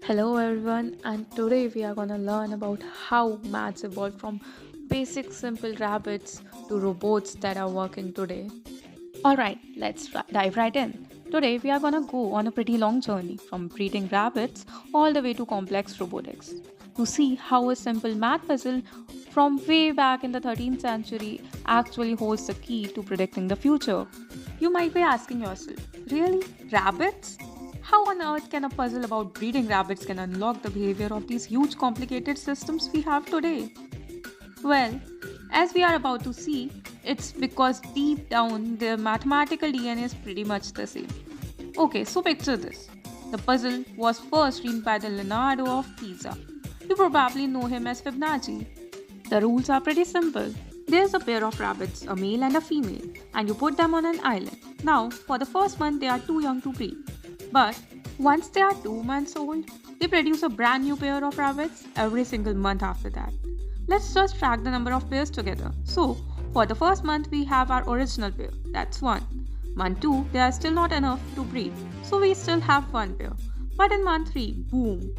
Hello everyone, and today we are gonna learn about how maths evolved from basic simple rabbits to robots that are working today. Alright, let's dive right in. Today we are gonna go on a pretty long journey from breeding rabbits all the way to complex robotics to see how a simple math puzzle from way back in the 13th century actually holds the key to predicting the future. You might be asking yourself, really? Rabbits? How on earth can a puzzle about breeding rabbits can unlock the behavior of these huge complicated systems we have today? Well, as we are about to see, it's because deep down their mathematical DNA is pretty much the same. Okay, so picture this. The puzzle was first dreamed by the Leonardo of Pisa. You probably know him as Fibonacci. The rules are pretty simple. There's a pair of rabbits, a male and a female, and you put them on an island. Now, for the first month, they are too young to breed. But once they are 2 months old, they produce a brand new pair of rabbits every single month after that. Let's just track the number of pairs together. So, for the first month, we have our original pair, that's 1. Month 2, they are still not enough to breed, so we still have 1 pair. But in month 3, boom,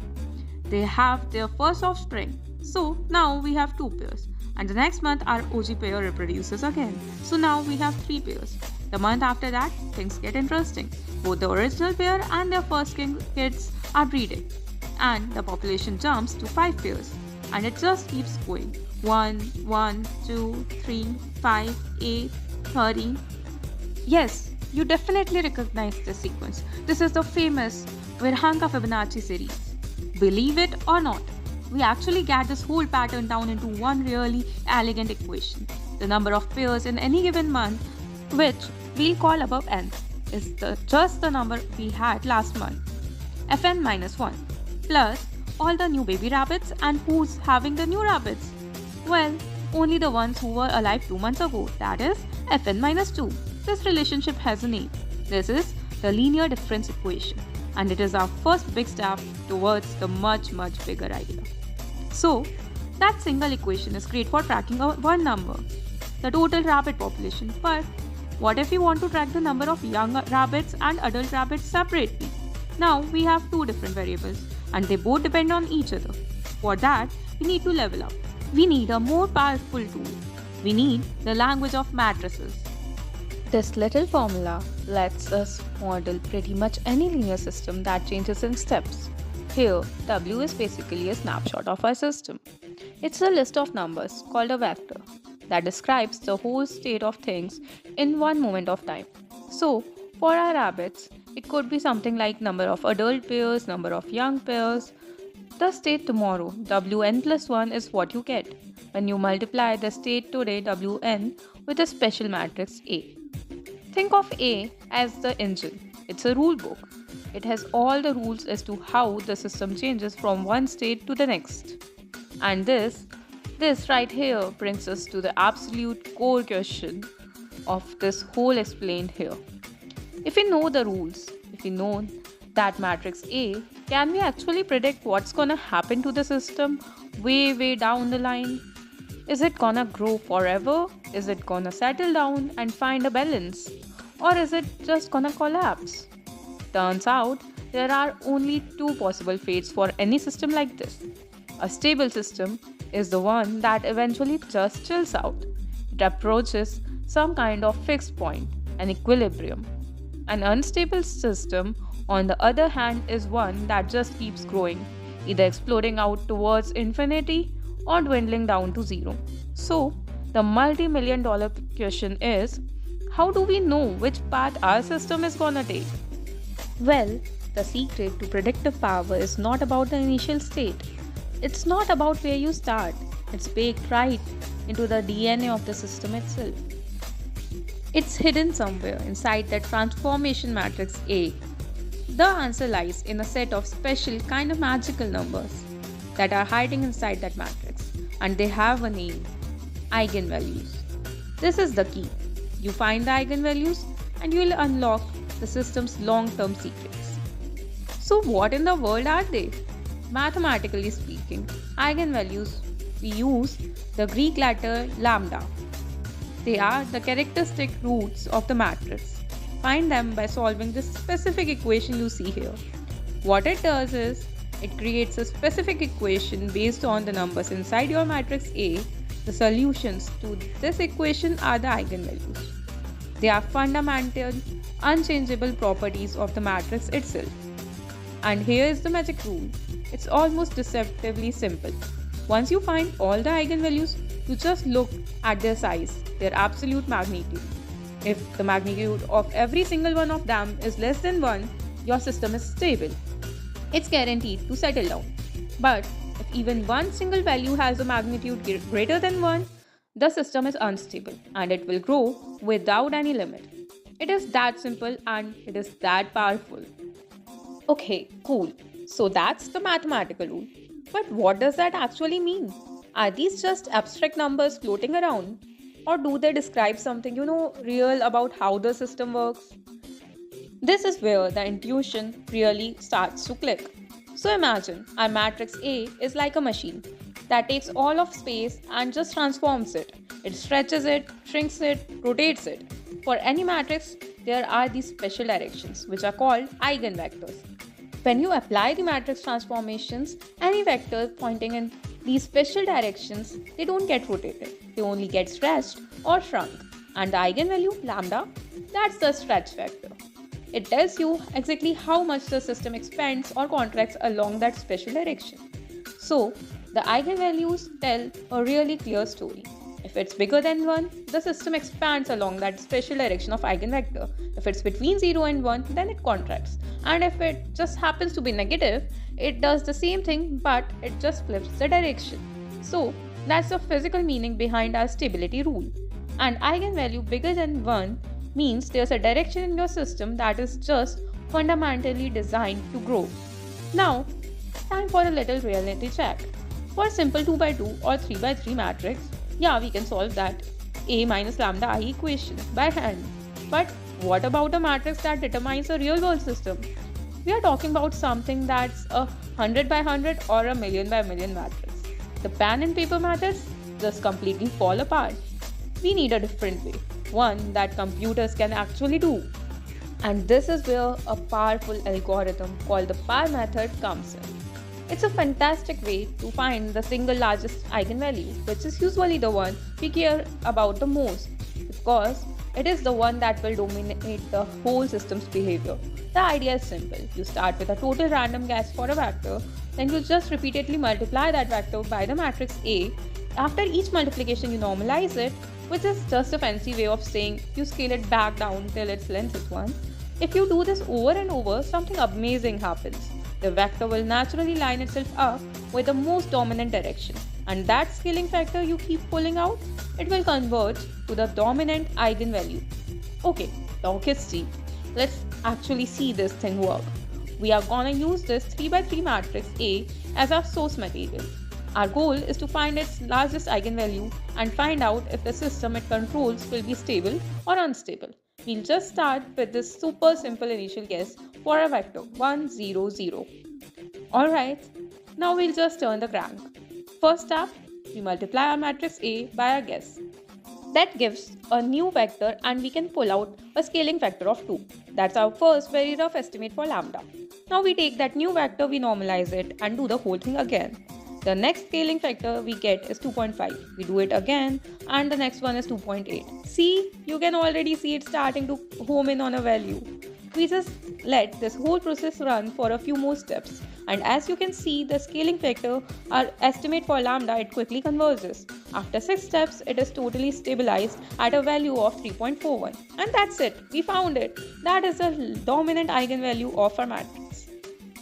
they have their first offspring. So now we have 2 pairs. And the next month, our OG pair reproduces again. So now we have 3 pairs. The month after that, things get interesting. Both the original pair and their first kids are breeding. And the population jumps to 5 pairs. And it just keeps going. 1, 1, 2, 3, 5, 8, 30. Yes, you definitely recognize this sequence. This is the famous Virhanka Fibonacci series. Believe it or not, we actually get this whole pattern down into one really elegant equation. The number of pairs in any given month, which we'll call above n, is just the number we had last month, fn minus 1, plus all the new baby rabbits. And who's having the new rabbits? Well, only the ones who were alive 2 months ago, that is fn minus 2. This relationship has a name. This is the linear difference equation, and it is our first big step towards the much bigger idea. So, that single equation is great for tracking one number, the total rabbit population. But what if we want to track the number of young rabbits and adult rabbits separately? Now we have 2 different variables, and they both depend on each other. For that, we need to level up. We need a more powerful tool. We need the language of matrices. This little formula lets us model pretty much any linear system that changes in steps. Here, W is basically a snapshot of our system. It's a list of numbers called a vector that describes the whole state of things in one moment of time. So, for our rabbits, it could be something like number of adult pairs, number of young pairs. The state tomorrow, Wn plus 1, is what you get when you multiply the state today, Wn, with a special matrix A. Think of A as the engine. It's a rule book. It has all the rules as to how the system changes from one state to the next. And this right here brings us to the absolute core question of this whole explained here. If we know the rules, if we know that matrix A, can we actually predict what's gonna happen to the system way down the line? Is it gonna grow forever? Is it gonna settle down and find a balance? Or is it just gonna collapse? Turns out, there are only 2 possible fates for any system like this. A stable system is the one that eventually just chills out. It approaches some kind of fixed point, an equilibrium. An unstable system, on the other hand, is one that just keeps growing, either exploding out towards infinity or dwindling down to zero. So, the multi-million-dollar question is, how do we know which path our system is gonna take? Well, the secret to predictive power is not about the initial state. It's not about where you start. It's baked right into the DNA of the system itself. It's hidden somewhere inside that transformation matrix A. The answer lies in a set of special kind of magical numbers that are hiding inside that matrix, and they have a name: eigenvalues. This is the key. You find the eigenvalues and you will unlock the system's long-term secrets. So what in the world are they? Mathematically speaking, eigenvalues, we use the Greek letter lambda. They are the characteristic roots of the matrix. Find them by solving this specific equation you see here. What it does is, It creates a specific equation based on the numbers inside your matrix A. The solutions to this equation are the eigenvalues. They are fundamental, unchangeable properties of the matrix itself. And here is the magic rule. It's almost deceptively simple. Once you find all the eigenvalues, you just look at their size, their absolute magnitude. If the magnitude of every single one of them is less than 1, your system is stable. It's guaranteed to settle down. But if even one single value has a magnitude greater than 1, the system is unstable and it will grow without any limit. It is that simple and it is that powerful. Okay, cool. So that's the mathematical rule. But what does that actually mean? Are these just abstract numbers floating around? Or do they describe something, real about how the system works? This is where the intuition really starts to click. So imagine our matrix A is like a machine that takes all of space and just transforms it. It stretches it, shrinks it, rotates it. For any matrix, there are these special directions which are called eigenvectors. When you apply the matrix transformations, any vector pointing in these special directions, they don't get rotated. They only get stretched or shrunk. And the eigenvalue, lambda, that's the stretch vector. It tells you exactly how much the system expands or contracts along that special direction. So, the eigenvalues tell a really clear story. If it's bigger than 1, the system expands along that special direction of eigenvector. If it's between 0 and 1, then it contracts. And if it just happens to be negative, it does the same thing but it just flips the direction. So, that's the physical meaning behind our stability rule. An eigenvalue bigger than 1 means there's a direction in your system that is just fundamentally designed to grow. Now, time for a little reality check. For a simple 2x2 or 3x3 matrix, yeah, we can solve that A minus lambda I equation by hand. But what about a matrix that determines a real world system? We are talking about something that's a 100 by 100 or a million by million matrix. The pen and paper methods just completely fall apart. We need a different way, one that computers can actually do. And this is where a powerful algorithm called the PAR method comes in. It's a fantastic way to find the single largest eigenvalue, which is usually the one we care about the most, because it is the one that will dominate the whole system's behavior. The idea is simple. You start with a total random guess for a vector, then you just repeatedly multiply that vector by the matrix A. After each multiplication, you normalize it, which is just a fancy way of saying you scale it back down till its length is 1. If you do this over and over, something amazing happens. The vector will naturally line itself up with the most dominant direction, and that scaling factor you keep pulling out, it will converge to the dominant eigenvalue. Okay, talk is cheap. Let's actually see this thing work. We are gonna use this 3x3 matrix A as our source material. Our goal is to find its largest eigenvalue and find out if the system it controls will be stable or unstable. We'll just start with this super simple initial guess for a vector 1, 0, 0. Alright, now we'll just turn the crank. First step, we multiply our matrix A by our guess. That gives a new vector and we can pull out a scaling factor of 2. That's our first very rough estimate for lambda. Now we take that new vector, we normalize it and do the whole thing again. The next scaling factor we get is 2.5. We do it again and the next one is 2.8. See, you can already see it starting to home in on a value. We just let this whole process run for a few more steps. And as you can see, the scaling factor, our estimate for lambda, it quickly converges. After 6 steps, it is totally stabilized at a value of 3.41. And that's it. We found it. That is the dominant eigenvalue of our matrix.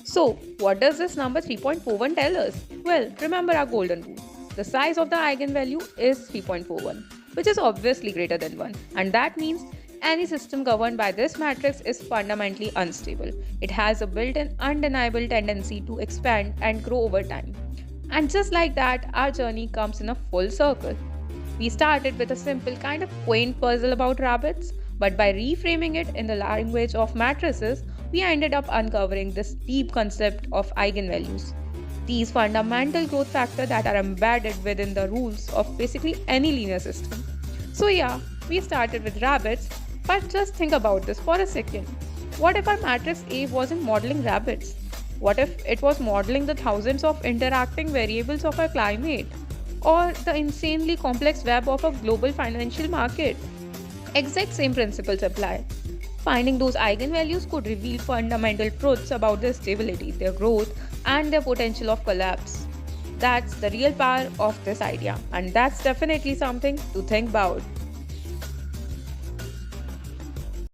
So, what does this number 3.41 tell us? Well, remember our golden rule. The size of the eigenvalue is 3.41, which is obviously greater than 1. And that means any system governed by this matrix is fundamentally unstable. It has a built-in undeniable tendency to expand and grow over time. And just like that, our journey comes in a full circle. We started with a simple kind of quaint puzzle about rabbits, but by reframing it in the language of matrices, we ended up uncovering this deep concept of eigenvalues. These fundamental growth factors that are embedded within the rules of basically any linear system. So yeah, we started with rabbits, but just think about this for a second. What if our matrix A wasn't modeling rabbits? What if it was modeling the thousands of interacting variables of our climate or the insanely complex web of a global financial market? Exact same principles apply. Finding those eigenvalues could reveal fundamental truths about their stability, their growth, and their potential of collapse. That's the real power of this idea, and that's definitely something to think about.